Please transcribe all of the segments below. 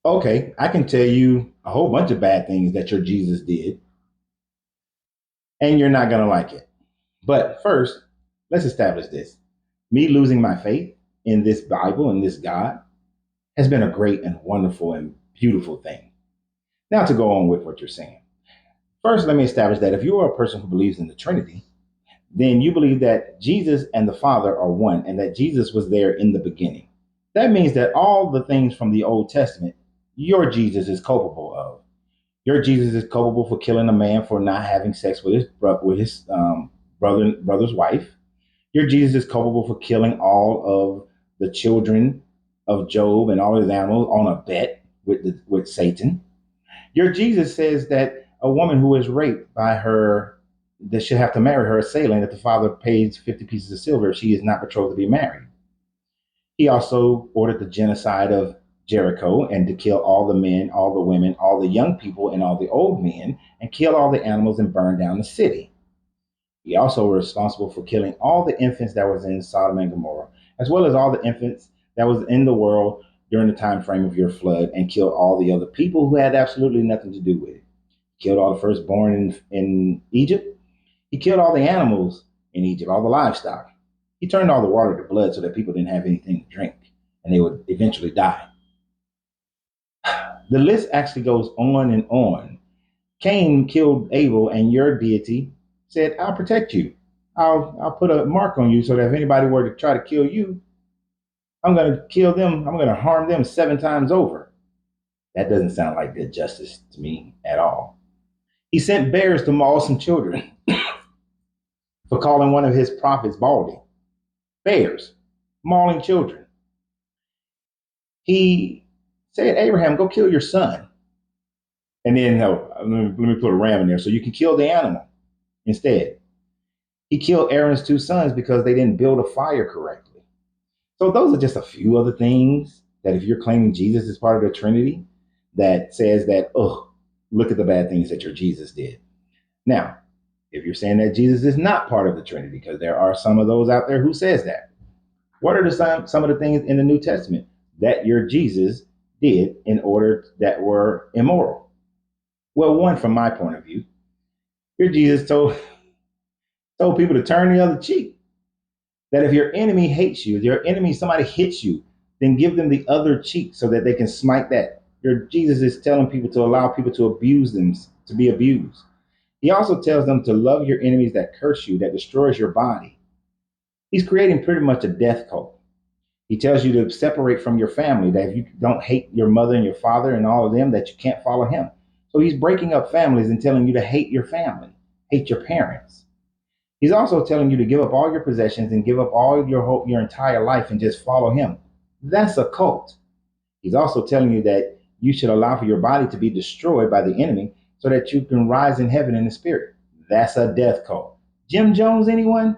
Okay, I can tell you a whole bunch of bad things that your Jesus did, and you're not going to like it. But first, let's establish this. Me losing my faith in this Bible and this God has been a great and wonderful and beautiful thing. Now, to go on with what you're saying. First, let me establish that if you are a person who believes in the Trinity, then you believe that Jesus and the Father are one and that Jesus was there in the beginning. That means that all the things from the Old Testament, your Jesus is culpable of. Your Jesus is culpable for killing a man for not having sex with his brother's wife. Your Jesus is culpable for killing all of the children of Job and all his animals on a bet with Satan. Your Jesus says that a woman who is raped by her that should have to marry her assailant if the father pays 50 pieces of silver if she is not betrothed to be married. He also ordered the genocide of Jericho and to kill all the men, all the women, all the young people, and all the old men, and kill all the animals and burn down the city. He also was responsible for killing all the infants that was in Sodom and Gomorrah, as well as all the infants that was in the world during the time frame of your flood, and killed all the other people who had absolutely nothing to do with it. He killed all the firstborn in Egypt. He killed all the animals in Egypt, all the livestock. He turned all the water to blood so that people didn't have anything to drink and they would eventually die. The list actually goes on and on. Cain killed Abel, and your deity said, I'll protect you. I'll put a mark on you so that if anybody were to try to kill you, I'm going to kill them. I'm going to harm them 7 times over. That doesn't sound like good justice to me at all. He sent bears to maul some children for calling one of his prophets Baldy. Bears mauling children. He said, Abraham, go kill your son. And then, no, let me put a ram in there so you can kill the animal instead. He killed Aaron's 2 sons because they didn't build a fire correctly. So those are just a few other things that if you're claiming Jesus is part of the Trinity, that says that, oh, look at the bad things that your Jesus did. Now, if you're saying that Jesus is not part of the Trinity, because there are some of those out there who says that, what are some of the things in the New Testament that your Jesus did in order that were immoral? Well, one, from my point of view, your Jesus told people to turn the other cheek. That if your enemy hates you, if your enemy, somebody hits you, then give them the other cheek so that they can smite that. Your Jesus is telling people to allow people to abuse them, to be abused. He also tells them to love your enemies that curse you, that destroys your body. He's creating pretty much a death cult. He tells you to separate from your family, that if you don't hate your mother and your father and all of them, that you can't follow him. So he's breaking up families and telling you to hate your family, hate your parents. He's also telling you to give up all your possessions and give up all your entire life and just follow him. That's a cult. He's also telling you that you should allow for your body to be destroyed by the enemy so that you can rise in heaven in the spirit. That's a death cult. Jim Jones, anyone?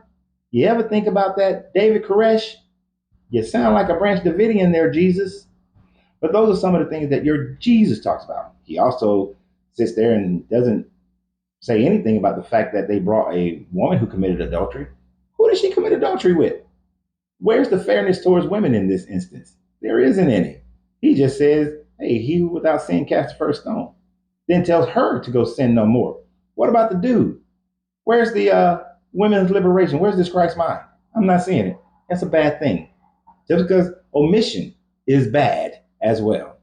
You ever think about that? David Koresh? You sound like a Branch Davidian there, Jesus. But those are some of the things that your Jesus talks about. He also sits there and doesn't say anything about the fact that they brought a woman who committed adultery. Who did she commit adultery with? Where's the fairness towards women in this instance? There isn't any. He just says, hey, he who without sin cast the first stone. Then tells her to go sin no more. What about the dude? Where's the women's liberation? Where's this Christ mind? I'm not seeing it. That's a bad thing. Just because omission is bad as well.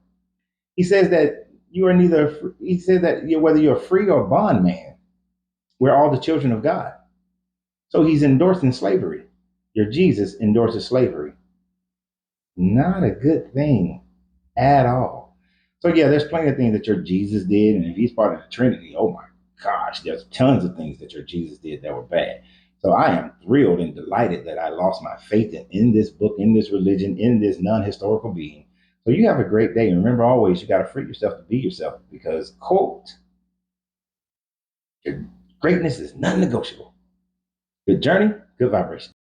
He says that you are neither, he said that whether you're free or bondman, we're all the children of God. So he's endorsing slavery. Your Jesus endorses slavery. Not a good thing at all. So yeah, there's plenty of things that your Jesus did, and if he's part of the Trinity, oh my gosh, there's tons of things that your Jesus did that were bad. So I am thrilled and delighted that I lost my faith in this book, in this religion, in this non-historical being. So you have a great day, and remember always you got to free yourself to be yourself because quote, your greatness is non-negotiable. Good journey, good vibration.